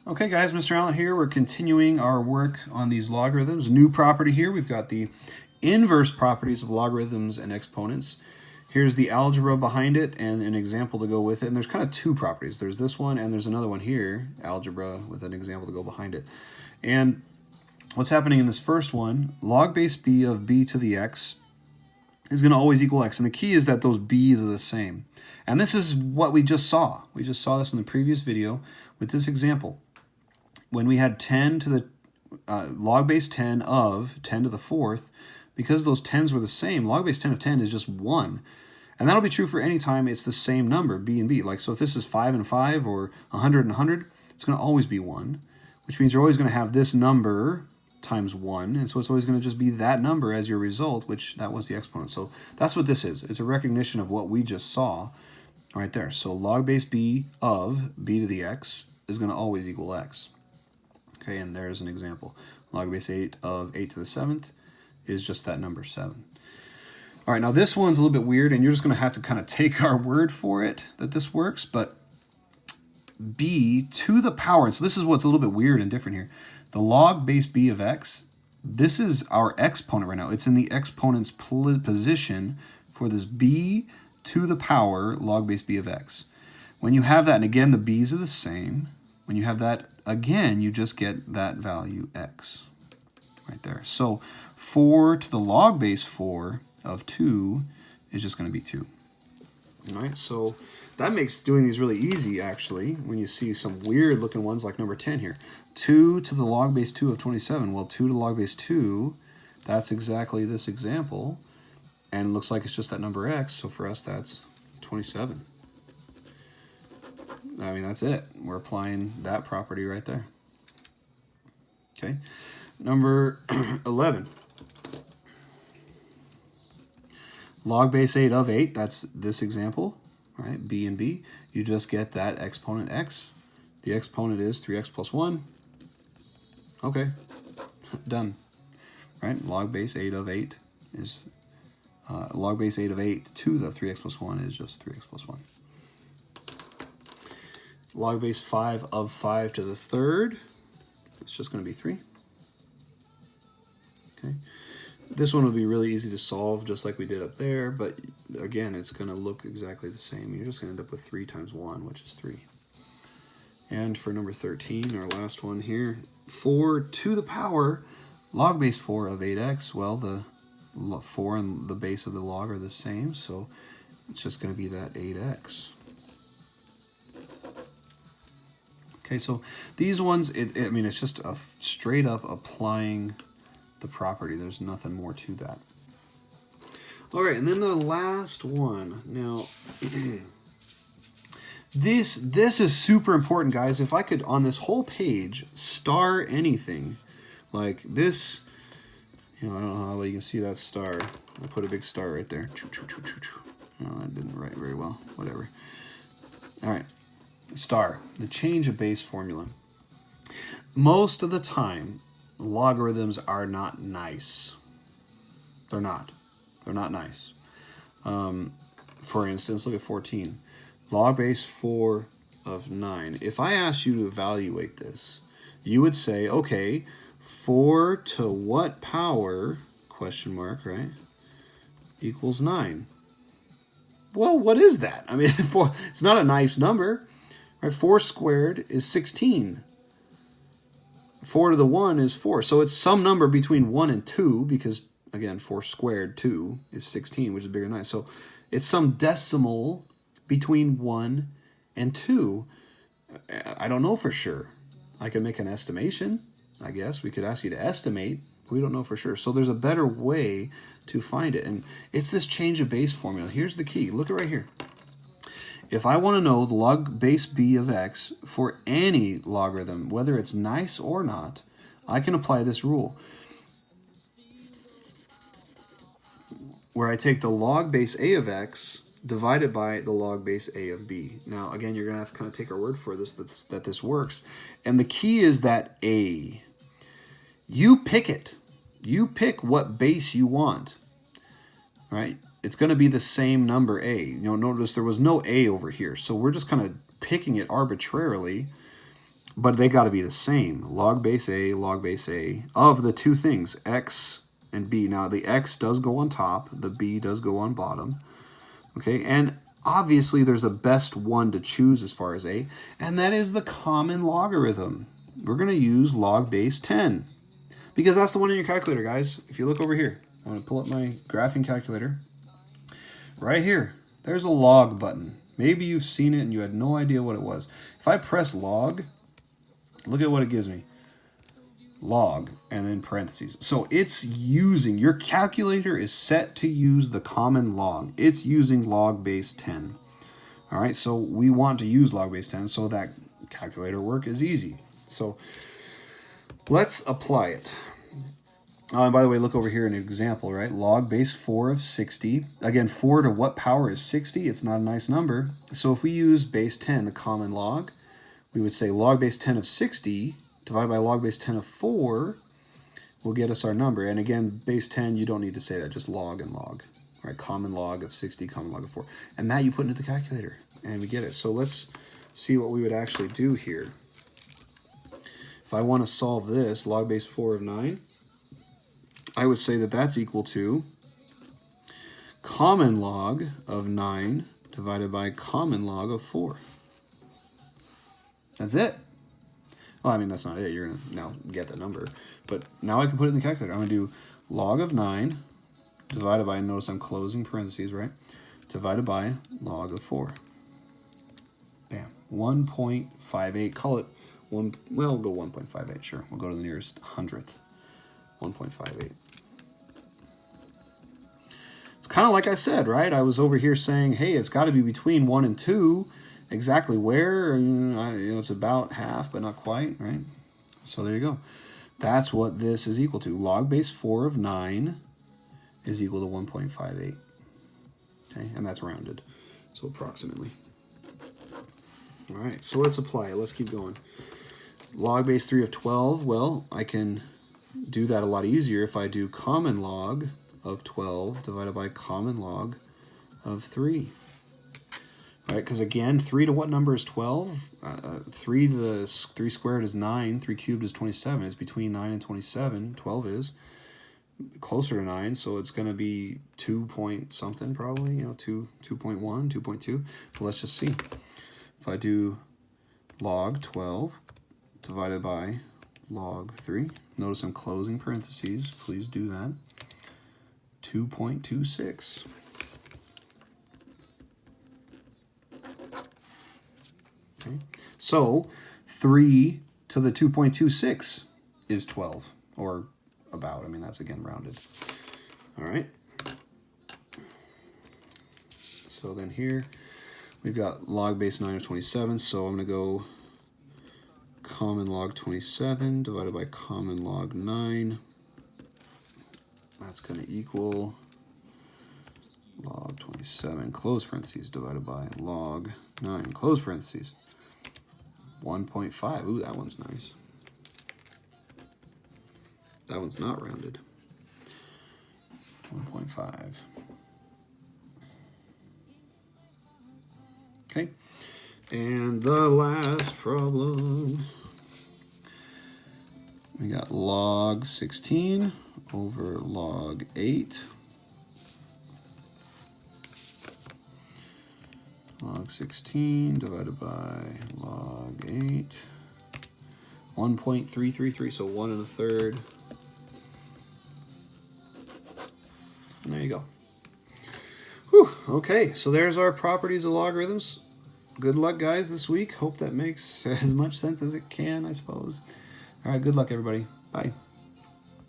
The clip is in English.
Okay guys, Mr. Allen here. We're continuing our work on these logarithms. New property here. We've got the inverse properties of logarithms and exponents. Here's the algebra behind it and an example to go with it. And there's kind of two properties. There's this one and there's another one here, algebra, with an example to go behind it. And what's happening in this first one, log base b of b to the x is going to always equal x. And the key is that those b's are the same. And this is what we just saw. We just saw this in the previous video with this example. When we had 10 to the log base 10 of 10 to the fourth, because those 10s were the same, log base 10 of 10 is just 1. And that'll be true for any time it's the same number, b and b. Like, so if this is 5 and 5 or 100 and 100, it's going to always be 1, which means you're always going to have this number times 1. And so it's always going to just be that number as your result, which that was the exponent. So that's what this is. It's a recognition of what we just saw right there. So log base b of b to the x is going to always equal x. Okay, and there's an example. Log base 8 of 8 to the 7th is just that number 7. All right, now this one's a little bit weird, and you're just going to have to kind of take our word for it that this works, but b to the power, and so this is what's a little bit weird and different here. The log base b of x, this is our exponent right now. It's in the exponent's position for this b to the power log base b of x. When you have that, and again, the b's are the same, when you have that, again, you just get that value x right there. So 4 to the log base 4 of 2 is just going to be 2. All right, so that makes doing these really easy, actually, when you see some weird looking ones like number 10 here. 2 to the log base 2 of 27. Well, 2 to the log base 2, that's exactly this example. And it looks like it's just that number x, so for us that's 27. I mean, that's it. We're applying that property right there. Okay. Number 11. Log base 8 of 8, that's this example, right? B and B. You just get that exponent x. The exponent is 3x plus 1. Okay. Done. Right? Log base 8 of 8 is, log base 8 of 8 to the 3x plus 1 is just 3x plus 1. Log base 5 of 5 to the third, it's just going to be 3. Okay. This one will be really easy to solve just like we did up there, but again, it's going to look exactly the same. You're just going to end up with 3 times 1, which is 3. And for number 13, our last one here, 4 to the power log base 4 of 8x. Well, the 4 and the base of the log are the same, so it's just going to be that 8x. Okay, so these ones, I mean, it's just a straight up applying the property. There's nothing more to that. All right, and then the last one. Now, this is super important, guys. If I could, on this whole page, star anything, like this, you know, I don't know how well you can see that star. I put a big star right there. No, that didn't write very well. Whatever. All right. Star, the change of base formula. Most of the time, logarithms are not nice. They're not. They're not nice. For instance, look at 14. Log base 4 of 9. If I asked you to evaluate this, you would say, okay, 4 to what power, question mark, right, equals 9. Well, what is that? I mean, it's not a nice number. Right, 4 squared is 16. 4 to the 1 is 4. So it's some number between 1 and 2 because, again, 4 squared 2 is 16, which is bigger than 9. So it's some decimal between 1 and 2. I don't know for sure. I can make an estimation, I guess. We could ask you to estimate. We don't know for sure. So there's a better way to find it. And it's this change of base formula. Here's the key. Look at right here. If I want to know the log base b of x for any logarithm, whether it's nice or not, I can apply this rule, where I take the log base a of x divided by the log base a of b. Now, again, you're going to have to kind of take our word for this, that this works. And the key is that a. You pick it. You pick what base you want, right? It's going to be the same number a. You know, notice there was no a over here, so we're just kind of picking it arbitrarily. but they got to be the same. Log base A of the two things, x and b. Now, the x does go on top. The b does go on bottom. Okay, and obviously there's a best one to choose as far as a, and that is the common logarithm. We're going to use log base 10 because that's the one in your calculator, guys. If you look over here, I'm going to pull up my graphing calculator. Right here, there's a log button. Maybe you've seen it and you had no idea what it was. If I press log, look at what it gives me. Log, and then parentheses. So it's using, your calculator is set to use the common log. It's using log base 10. All right, so we want to use log base 10 so that calculator work is easy. So let's apply it. And by the way, look over here in an example, right? Log base 4 of 60. Again, 4 to what power is 60? It's not a nice number. So if we use base 10, the common log, we would say log base 10 of 60 divided by log base 10 of 4 will get us our number. And again, base 10, you don't need to say that, just log and log. Right? Common log of 60, common log of 4. And that you put into the calculator, and we get it. So let's see what we would actually do here. If I want to solve this, log base 4 of 9, I would say that that's equal to common log of 9 divided by common log of 4. That's it. Well, I mean, that's not it. You're going to now get the number. But now I can put it in the calculator. I'm going to do log of 9 divided by, notice I'm closing parentheses, right? Divided by log of 4. Bam. 1.58. Call it 1. Well, we'll go 1.58. Sure. We'll go to the nearest hundredth. 1.58. It's kind of like I said, right? I was over here saying, hey, it's got to be between 1 and 2. Exactly where? It's about half, but not quite, right? So there you go. That's what this is equal to. Log base 4 of 9 is equal to 1.58. Okay, and that's rounded, so approximately. All right, so let's apply it. Let's keep going. Log base 3 of 12, well, I can do that a lot easier if I do common log of 12 divided by common log of 3. Right, because again, 3 to what number is 12? 3 to the 3 squared is 9. 3 cubed is 27. It's between 9 and 27. 12 is closer to 9, so it's going to be 2 point something probably. 2.1, 2.2. But let's just see. If I do log 12 divided by log 3, notice I'm closing parentheses. Please do that. 2.26. Okay. So 3 to the 2.26 is 12, or about. I mean, that's again rounded. All right. So then here we've got log base 9 of 27. So I'm going to go common log 27 divided by common log 9. That's going to equal log 27, close parentheses, divided by log 9, close parentheses. 1.5. Ooh, that one's nice. That one's not rounded. 1.5. Okay. And the last problem. We got log 16 over log 8. Log 16 divided by log 8. 1.333, so 1 1/3. And there you go. Whew, okay, so there's our properties of logarithms. Good luck, guys, this week. Hope that makes as much sense as it can, I suppose. All right, good luck, everybody. Bye.